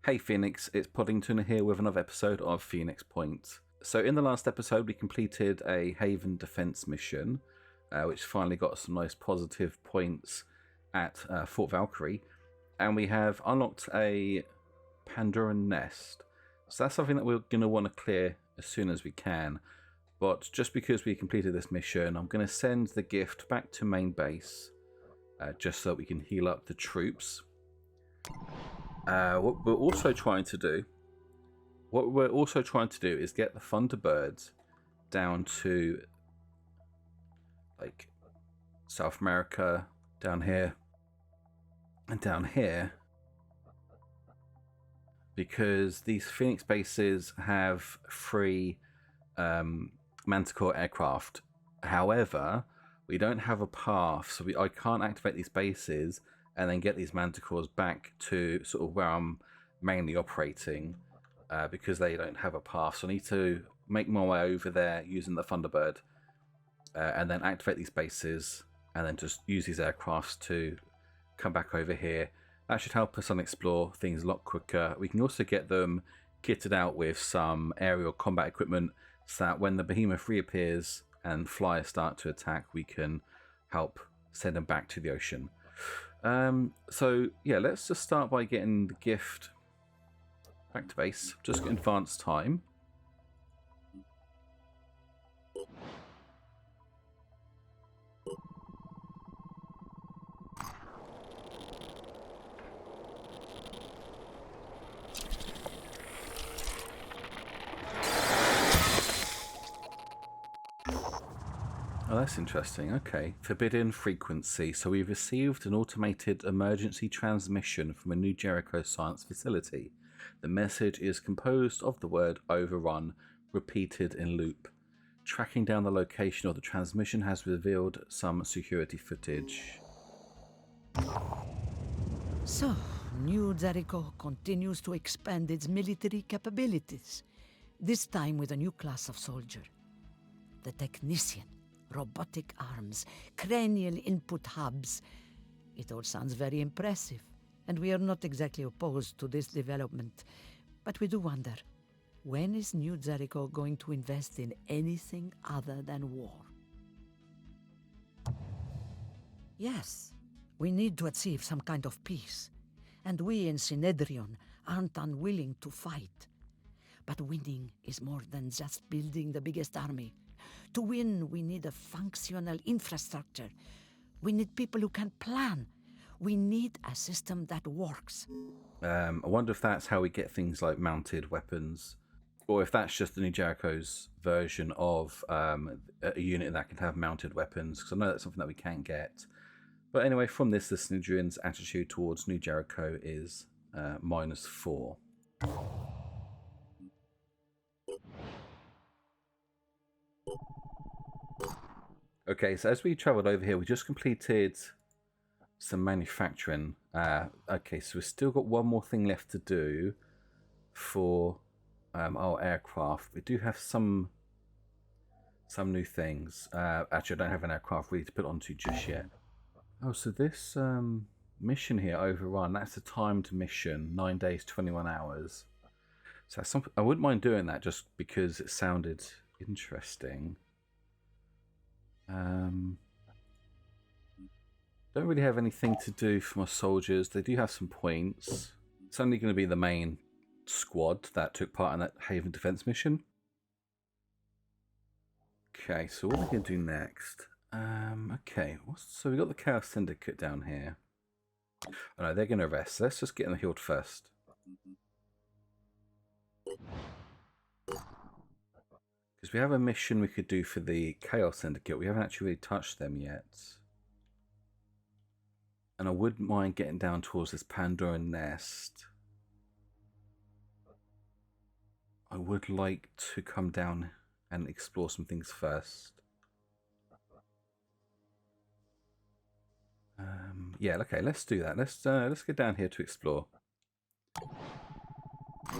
Hey Phoenix, it's Poddington here with another episode of Phoenix Point. So in the last episode we completed a Haven defense mission, which finally got some nice positive points at Fort Valkyrie, and we have unlocked a Pandoran nest. So that's something that we're going to want to clear as soon as we can. But just because we completed this mission, I'm going to send the gift back to main base, just so that we can heal up the troops. What we're also trying to do is get the Thunderbirds down to like South America, down here and down here, because these Phoenix bases have free Manticore aircraft. However, we don't have a path, so I can't activate these bases and then get these Manticores back to sort of where I'm mainly operating, because they don't have a path. So I need to make my way over there using the Thunderbird, and then activate these bases, and then just use these aircrafts to come back over here. That should help us explore things a lot quicker. We can also get them kitted out with some aerial combat equipment, so that when the behemoth reappears and flyers start to attack, we can help send them back to the ocean. So yeah, let's just start by getting the gift back to base. Just advance time. Oh, that's interesting. Okay. Forbidden frequency. So we've received an automated emergency transmission from a New Jericho science facility. The message is composed of the word overrun, repeated in loop. Tracking down the location of the transmission has revealed some security footage. So, New Jericho continues to expand its military capabilities, this time with a new class of soldier. The technician. Robotic arms, cranial input hubs. It all sounds very impressive, and we are not exactly opposed to this development. But we do wonder, when is New Jericho going to invest in anything other than war? Yes, we need to achieve some kind of peace, and we in Synedrion aren't unwilling to fight. But winning is more than just building the biggest army. To win, we need a functional infrastructure. We need people who can plan. We need a system that works. I wonder if that's how we get things like mounted weapons, or if that's just the New Jericho's version of a unit that can have mounted weapons, because I know that's something that we can't get. But anyway, from this, the Synedrion's attitude towards New Jericho is -4. Okay, so as we travelled over here, we just completed some manufacturing. Okay, so we've still got one more thing left to do for our aircraft. We do have some new things. Actually, I don't have an aircraft really to put onto just yet. Oh, so this mission here, Overrun, that's a timed mission, 9 days, 21 hours. So that's something, I wouldn't mind doing that just because it sounded interesting. Don't really have anything to do for my soldiers. They do have some points. It's only going to be the main squad that took part in that Haven defense mission. Okay, so what are we going to do next? Okay, so we got the Chaos Syndicate down here. Oh no, they're going to rest. Let's just get them healed first. Because we have a mission we could do for the Chaos Syndicate. We haven't actually really touched them yet. And I wouldn't mind getting down towards this Pandoran nest. I would like to come down and explore some things first. Yeah, okay, let's do that. Let's get down here to explore.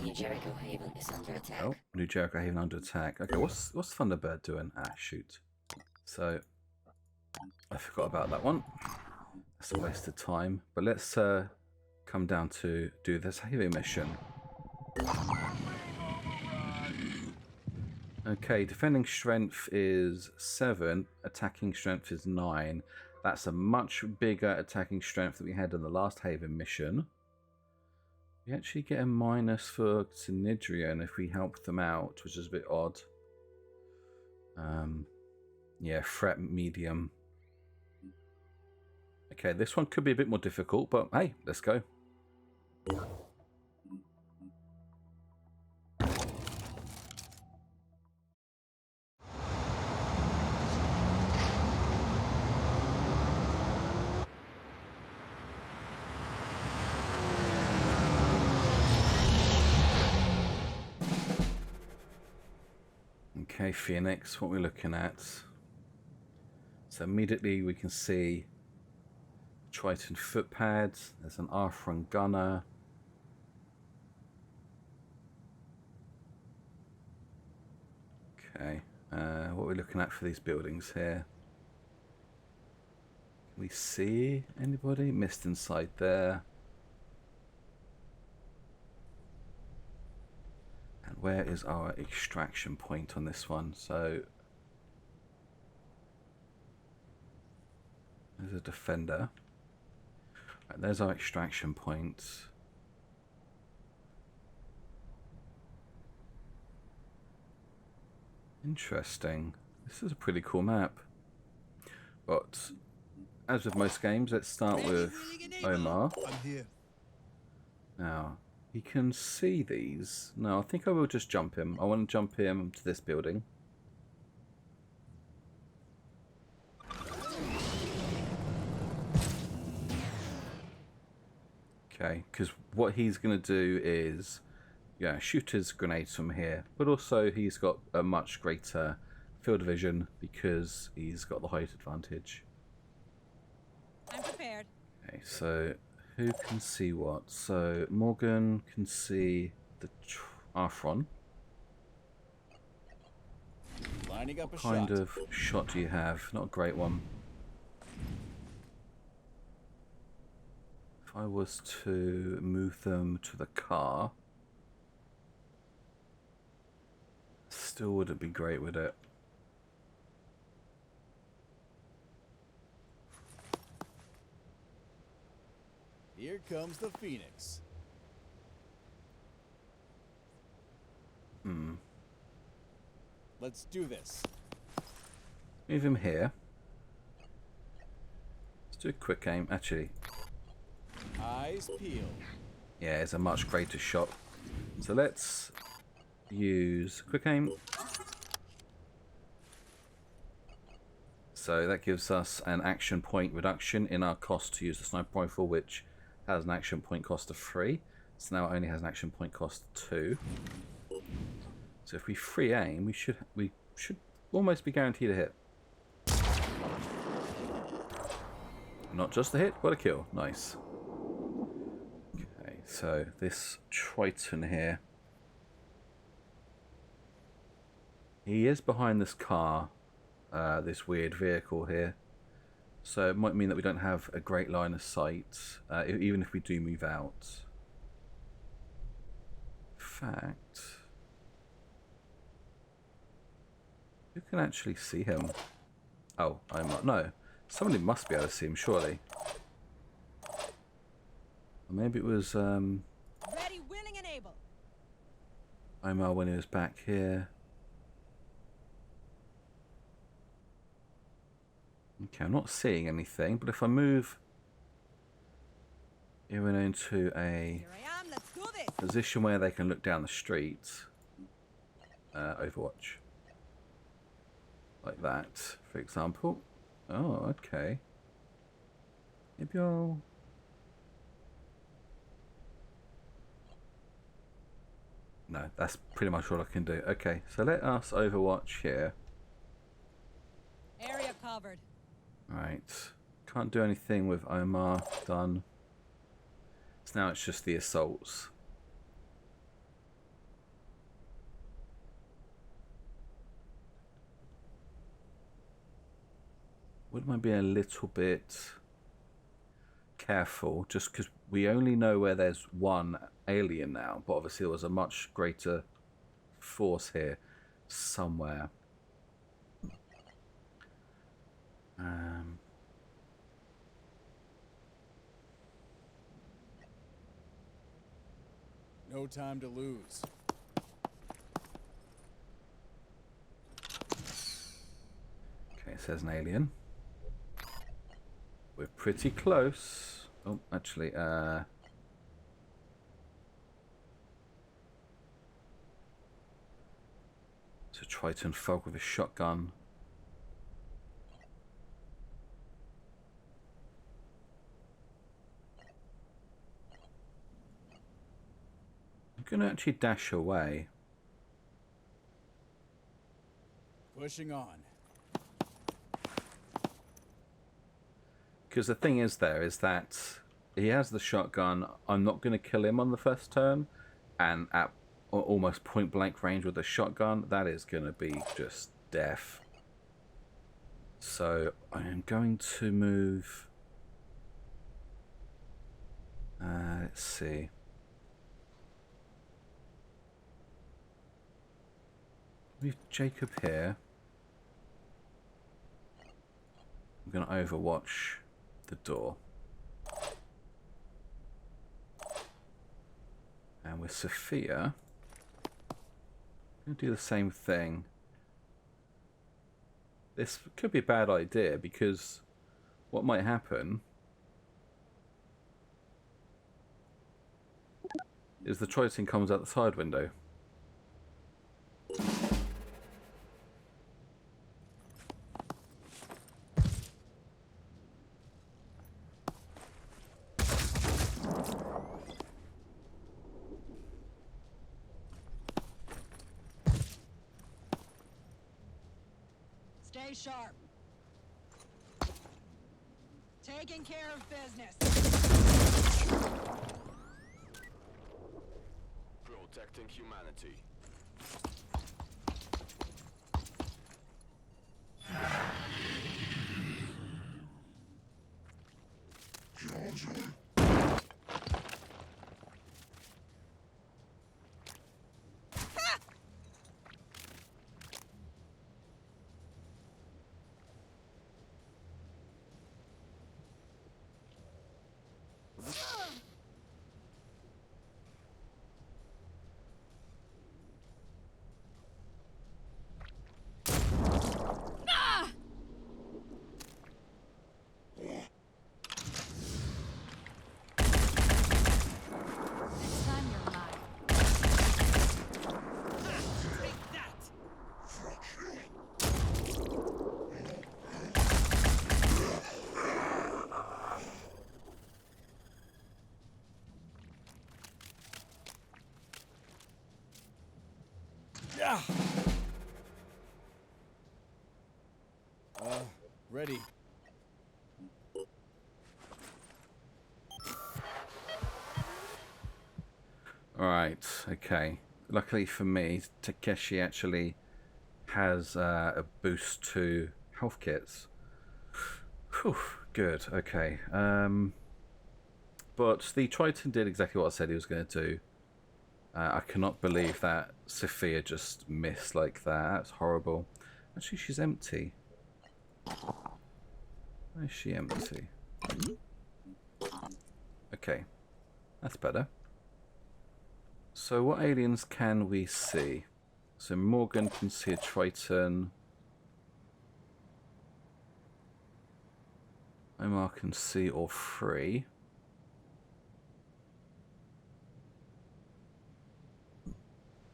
New Jericho Haven is under attack. Oh, New Jericho Haven under attack. Okay, what's Thunderbird doing? Ah, shoot. So, I forgot about that one. That's a waste of time. But let's come down to do this Haven mission. Okay, defending strength is 7, attacking strength is 9. That's a much bigger attacking strength than we had in the last Haven mission. We actually get a minus for Synedrian if we help them out, which is a bit odd. Yeah, threat medium. Okay, this one could be a bit more difficult, but hey, let's go. Okay, Phoenix, what we're looking at. So immediately we can see Triton footpads. There's an Arthron gunner. Okay, what are we looking at for these buildings here? Can we see anybody? Mist inside there. And where is our extraction point on this one? So there's a defender. Right, there's our extraction point. Interesting. This is a pretty cool map. But as with most games, let's start with Omar. I'm here. Now, he can see these. No, I think I will just jump him. I want to jump him to this building. Okay, because what he's going to do is, yeah, shoot his grenades from here. But also he's got a much greater field of vision because he's got the height advantage. I'm prepared. Okay, so who can see what? So Morgan can see the Arthron. Lining up a What kind shot. of shot do you have? Not a great one. If I was to move them to the car, still wouldn't be great with it. Here comes the Phoenix. Let's do this. Move him here. Let's do a quick aim. Actually, Eyes peeled. yeah, it's a much greater shot. So let's use quick aim. So that gives us an action point reduction in our cost to use the sniper rifle, which has an action point cost of 3. So now it only has an action point cost of 2. So if we free aim, we should almost be guaranteed a hit. Not just a hit, but a kill. Nice. Okay, so this Triton here, he is behind this car, this weird vehicle here. So it might mean that we don't have a great line of sight, even if we do move out. In fact, who can actually see him? Oh, I'm not. No, somebody must be able to see him, surely. Or maybe it was Ready, willing, and able. Omar when he was back here. Okay, I'm not seeing anything, but if I move even into a Here I am. Let's do this. position where they can look down the street, Overwatch, like that, for example. Oh, okay. Maybe I'll... No, that's pretty much all I can do. Okay, so let us Overwatch here. Area covered. Right, can't do anything with Omar, done. So now it's just the assaults. Wouldn't mind being a little bit careful, just because we only know where there's one alien now, but obviously there was a much greater force here somewhere. No time to lose. Okay, it says an alien. We're pretty close. Oh, actually, it's a Triton folk with a shotgun. I'm gonna actually dash away. Pushing on. Because the thing is that he has the shotgun. I'm not going to kill him on the first turn. And at almost point blank range with the shotgun, that is going to be just death. So I am going to move... let's see. Move Jacob here. I'm going to overwatch the door. And with Sophia, I'm going to do the same thing. This could be a bad idea because what might happen is the Triton comes out the side window. Stay sharp. Taking care of business. Protecting humanity. Next time you're mine. Take that! Yeah. Ready. Alright, okay. Luckily for me, Takeshi actually has a boost to health kits. Whew, good, okay. But the Triton did exactly what I said he was going to do. I cannot believe that Sophia just missed like that. That's horrible. Actually, she's empty. Why is she empty? Okay, that's better. So what aliens can we see? So Morgan can see a Triton. Omar can see all three.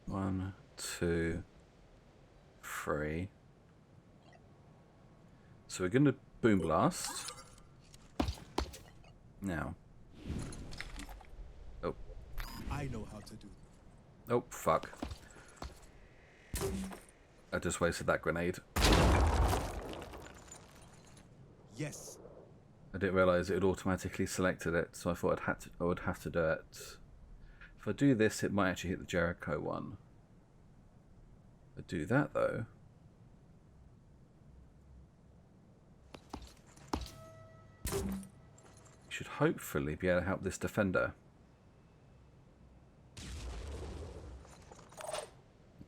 One, two, three. So we're going to boom blast. Now. Oh. I know how to do. Oh, fuck. I just wasted that grenade. Yes. I didn't realise it had automatically selected it, so I thought I would have to do it. If I do this, it might actually hit the Jericho one. If I do that, though... should hopefully be able to help this defender.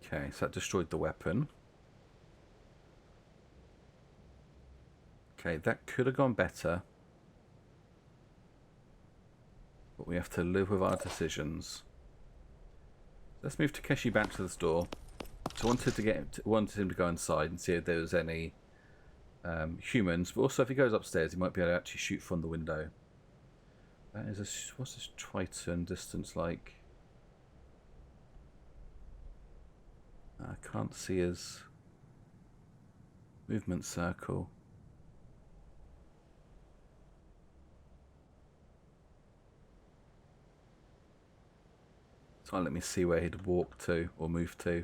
Okay, so that destroyed the weapon. Okay, that could have gone better. But we have to live with our decisions. Let's move Takeshi back to the store. So I wanted him to go inside and see if there was any humans. But also if he goes upstairs, he might be able to actually shoot from the window. That is a... What's this Triton distance like? I can't see his movement circle. So let me see where he'd walk to or move to.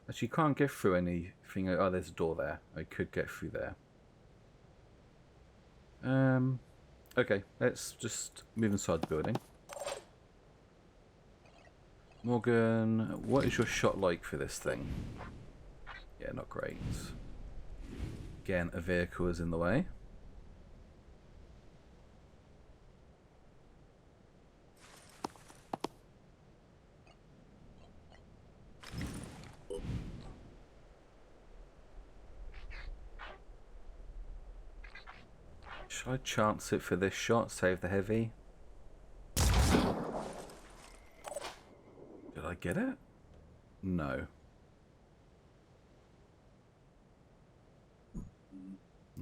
Actually, you can't get through anything. Oh, there's a door there. I could get through there. Okay, let's just move inside the building. Morgan, what is your shot like for this thing? Yeah, not great. Again, a vehicle is in the way. Should I chance it for this shot? Save the heavy? Did I get it? No.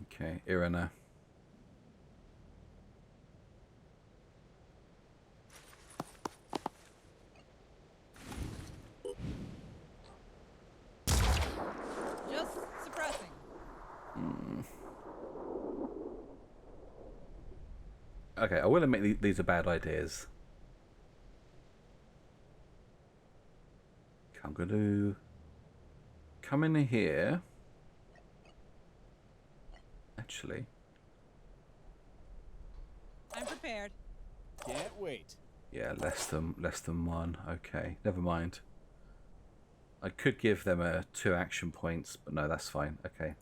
Okay, Irina. Just suppressing. Okay, I will admit these are bad ideas. I'm going to come in here. Actually, I'm prepared. Can't wait. yeah, less than one. Okay, never mind. I could give them 2 action points, but no, that's fine. Okay,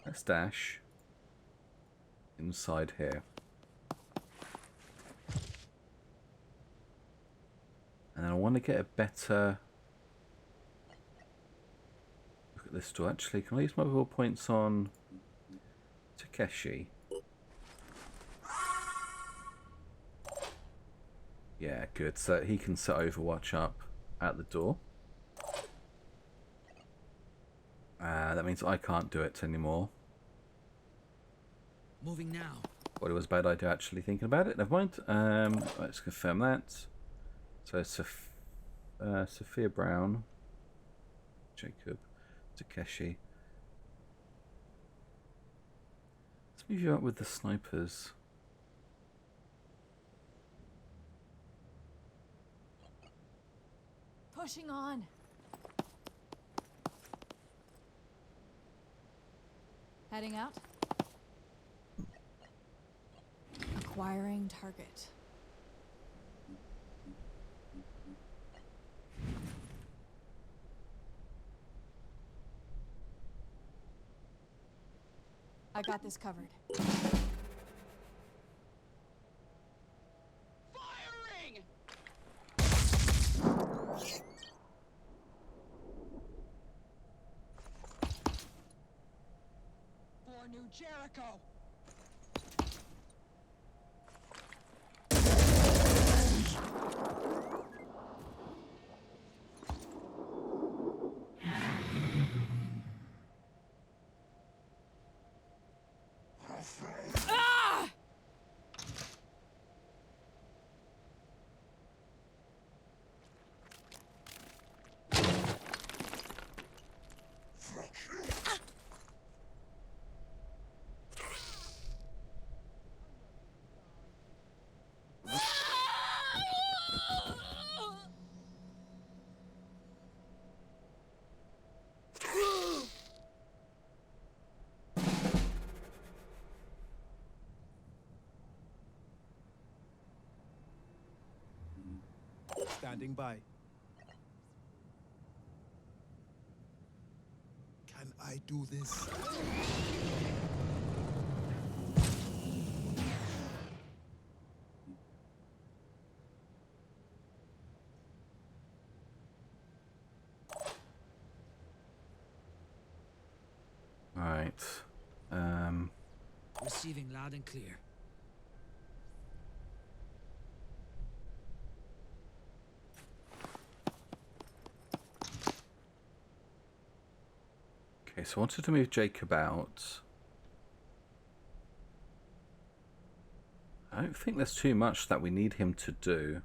let's dash inside here. And I want to get a better look at this door. Actually, can I use my will points on Takeshi? Yeah, good. So he can set Overwatch up at the door. That means I can't do it anymore. Moving now. What it was a bad idea actually thinking about it. Never mind. Let's confirm that. So Sophia Brown, Jacob, Takeshi. Let's move you up with the snipers. Pushing on. Heading out. Acquiring target. I got this covered. Firing! For New Jericho! Standing by. Can I do this? Right. Receiving loud and clear. Okay, so I wanted to move Jacob out. I don't think there's too much that we need him to do.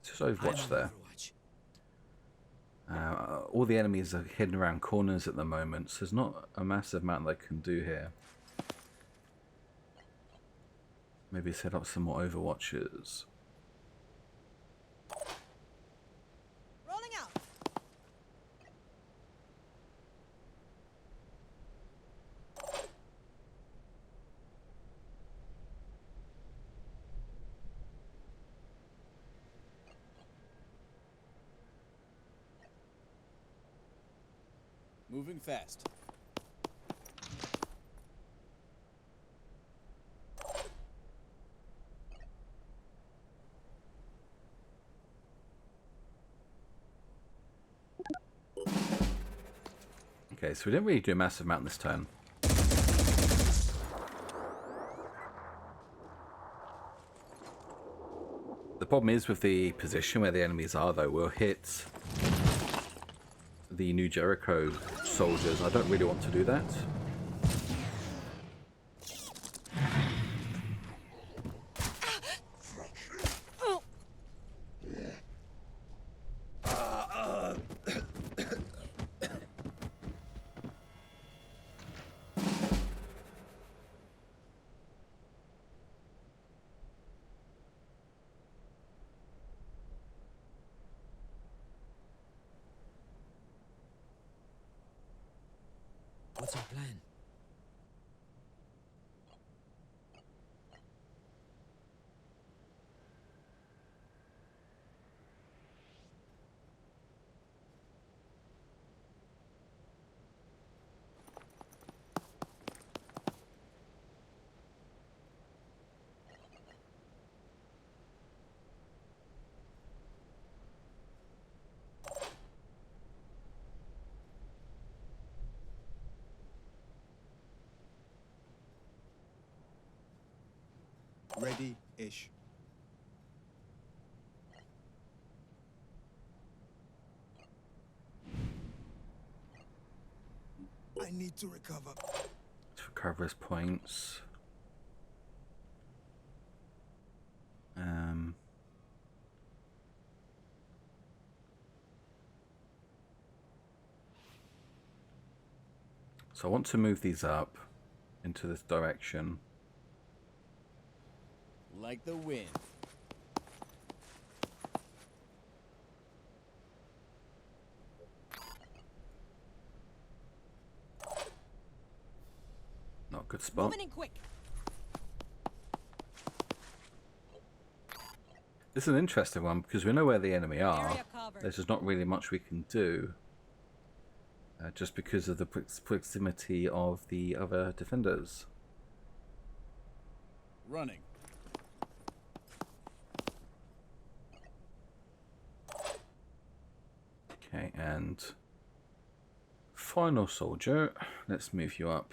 Just Overwatch there. All the enemies are hidden around corners at the moment, so there's not a massive amount they can do here. Maybe set up some more Overwatchers. Rolling out. Moving fast. Okay, so we didn't really do a massive amount this turn. The problem is with the position where the enemies are, though, we'll hit the New Jericho soldiers. I don't really want to do that. What's our plan? Ready-ish. I need to recover. Let's recover his points. So I want to move these up into this direction. Like the wind. Not a good spot. Moving in quick. This is an interesting one because we know where the enemy are. Area covered. There's just not really much we can do. Just because of the proximity of the other defenders. Running. Okay, and final soldier. Let's move you up.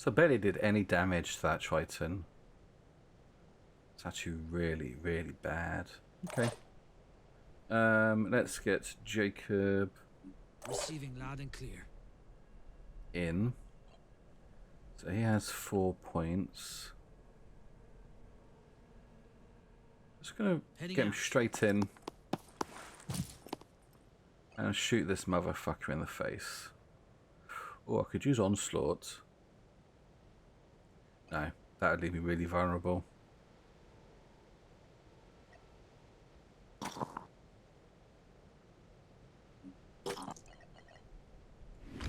So barely did any damage to that Triton. It's actually really, really bad. Okay. Let's get Jacob Receiving loud and clear. in. So he has 4 points. Just gonna Heading get him out. straight in and shoot this motherfucker in the face. Oh, I could use Onslaught. No, that would leave me really vulnerable.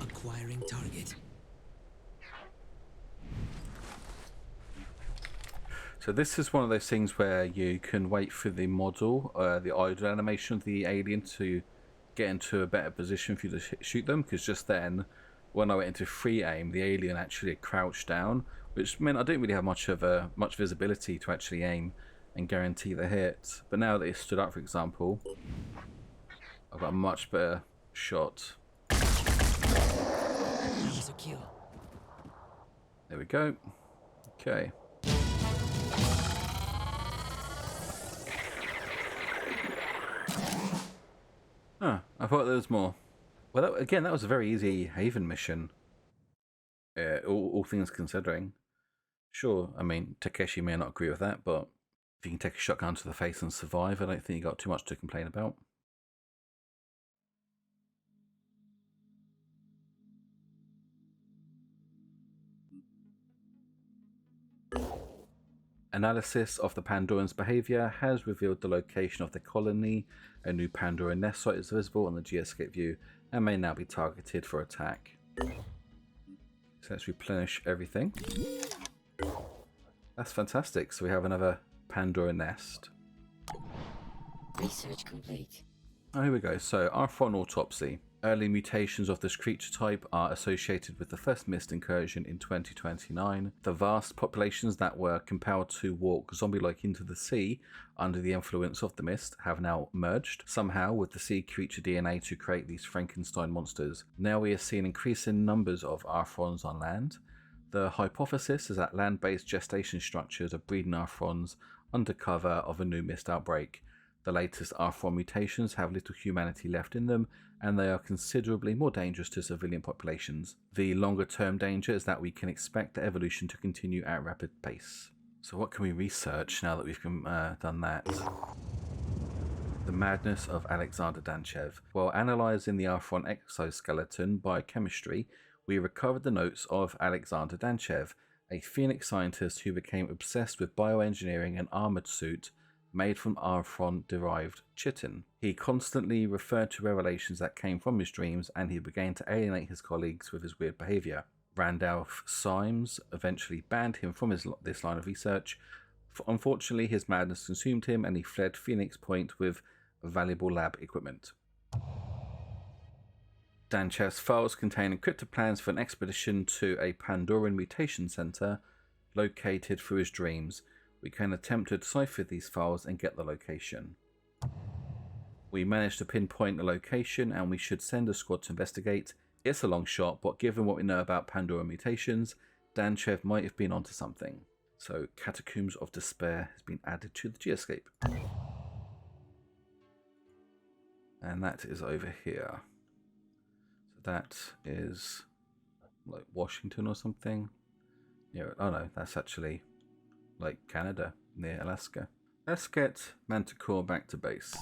Acquiring target. So this is one of those things where you can wait for the model, the idle animation of the alien to get into a better position for you to shoot them, because just then, when I went into free aim, the alien actually crouched down, which meant I didn't really have much visibility to actually aim and guarantee the hit. But now that it stood up, for example, I've got a much better shot. That was a kill. There we go. Okay. Huh, I thought there was more. Well, again, that was a very easy Haven mission. All things considering. Sure, I mean, Takeshi may not agree with that, but if you can take a shotgun to the face and survive, I don't think you got too much to complain about. Analysis of the Pandorans' behaviour has revealed the location of the colony. A new Pandoran nest site is visible on the geoscape view and may now be targeted for attack. So let's replenish everything. That's fantastic. So we have another Pandora nest. Research complete. Oh, here we go. So Arthron autopsy. Early mutations of this creature type are associated with the first mist incursion in 2029. The vast populations that were compelled to walk zombie-like into the sea under the influence of the mist have now merged somehow with the sea creature DNA to create these Frankenstein monsters. Now we are seeing increasing numbers of Arthrons on land. The hypothesis is that land-based gestation structures are breeding Arthrons under cover of a new mist outbreak. The latest Arthron mutations have little humanity left in them, and they are considerably more dangerous to civilian populations. The longer term danger is that we can expect the evolution to continue at a rapid pace. So what can we research now that we've done that? The madness of Alexander Danchev. While analysing the Arthron exoskeleton biochemistry, we recovered the notes of Alexander Danchev, a Phoenix scientist who became obsessed with bioengineering an armoured suit made from Arthron-derived chitin. He constantly referred to revelations that came from his dreams, and he began to alienate his colleagues with his weird behaviour. Randolph Symes eventually banned him from this line of research. Unfortunately, his madness consumed him, and he fled Phoenix Point with valuable lab equipment. Danchev's files contain encrypted plans for an expedition to a Pandoran mutation center located through his dreams. We can attempt to decipher these files and get the location. We managed to pinpoint the location, and we should send a squad to investigate. It's a long shot, but given what we know about Pandora mutations, Danchev might have been onto something. So Catacombs of Despair has been added to the geoscape. And that is over here. So that is like Washington or something. Yeah, oh no, that's actually like Canada, near Alaska. Let's get Manticore back to base.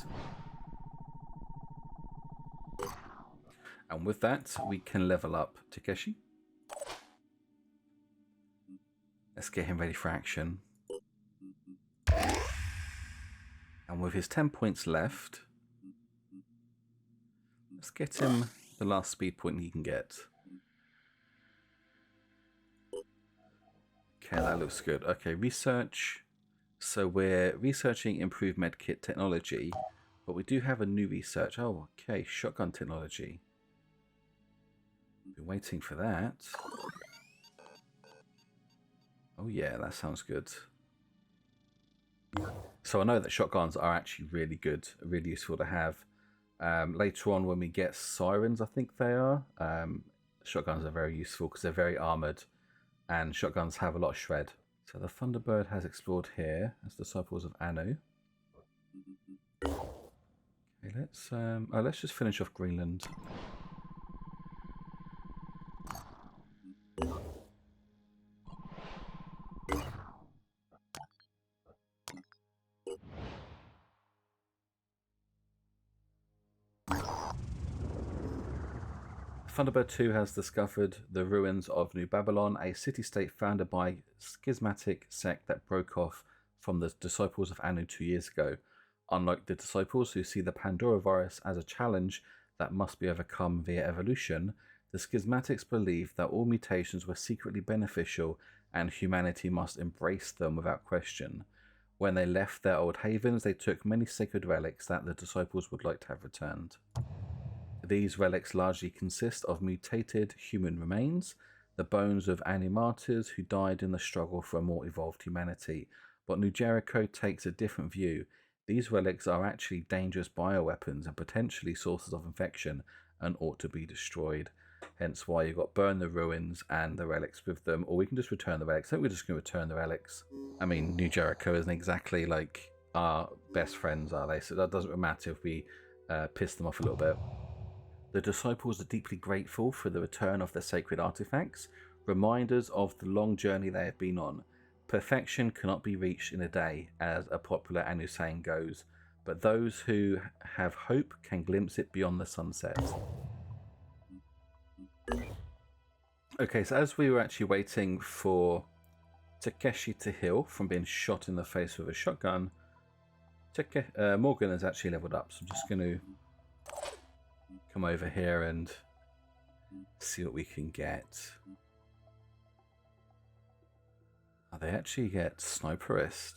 And with that, we can level up Takeshi. Let's get him ready for action. And with his 10 points left, let's get him the last speed point he can get. Okay, that looks good. Okay, research. So we're researching improved medkit technology, but we do have a new research. Oh, okay, shotgun technology. Been waiting for that. Oh yeah, that sounds good. So I know that shotguns are actually really good, really useful to have. Later on when we get sirens, I think they are. Shotguns are very useful because they're very armoured. and shotguns have a lot of shred. So the Thunderbird has explored here as disciples of Anu. Okay, let's just finish off Greenland. Thunderbird 2 has discovered the ruins of New Babylon, a city-state founded by a schismatic sect that broke off from the disciples of Anu 2 years ago. Unlike the disciples who see the Pandora virus as a challenge that must be overcome via evolution, the schismatics believe that all mutations were secretly beneficial and humanity must embrace them without question. When they left their old havens, they took many sacred relics that the disciples would like to have returned. These relics largely consist of mutated human remains, the bones of animators who died in the struggle for a more evolved humanity. But New Jericho takes a different view. These relics are actually dangerous bioweapons and potentially sources of infection and ought to be destroyed. Hence why you've got burn the ruins and the relics with them, or we can just return the relics. I think we're just going to return the relics. I mean, New Jericho isn't exactly like our best friends, are they? So that doesn't really matter if we piss them off a little bit. The disciples are deeply grateful for the return of their sacred artifacts, reminders of the long journey they have been on. Perfection cannot be reached in a day, as a popular Anu saying goes, but those who have hope can glimpse it beyond the sunset. Okay, so as we were actually waiting for Takeshi to heal from being shot in the face with a shotgun, Morgan has actually leveled up, so I'm just going to come over here and see what we can get. Oh, they actually get Sniperist.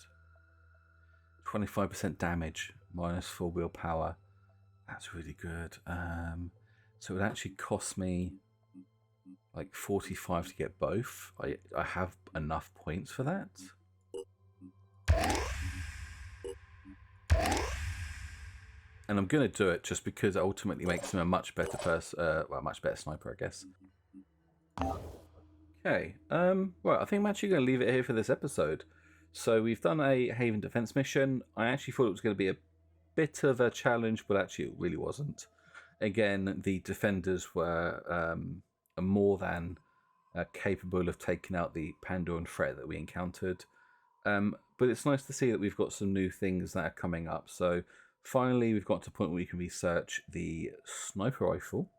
25% damage, minus 4 willpower. That's really good. So it would actually cost me like 45 to get both. I have enough points for that. And I'm going to do it just because it ultimately makes him a much better much better sniper, I guess. Okay, well, I think I'm actually going to leave it here for this episode. So we've done a Haven Defense mission. I actually thought it was going to be a bit of a challenge, but actually it really wasn't. Again, the defenders were more than capable of taking out the Pandoran threat that we encountered. But it's nice to see that we've got some new things that are coming up. So finally, we've got to a point where we can research the sniper rifle,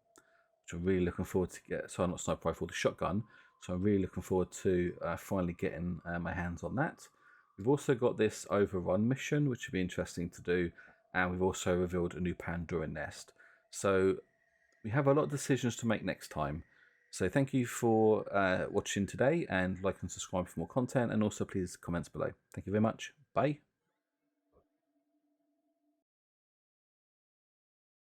which I'm really looking forward to get. Sorry, not sniper rifle, the shotgun. So I'm really looking forward to finally getting my hands on that. We've also got this overrun mission, which would be interesting to do. And we've also revealed a new Pandoran nest. So we have a lot of decisions to make next time. So thank you for watching today, and like and subscribe for more content. And also please comments below. Thank you very much. Bye.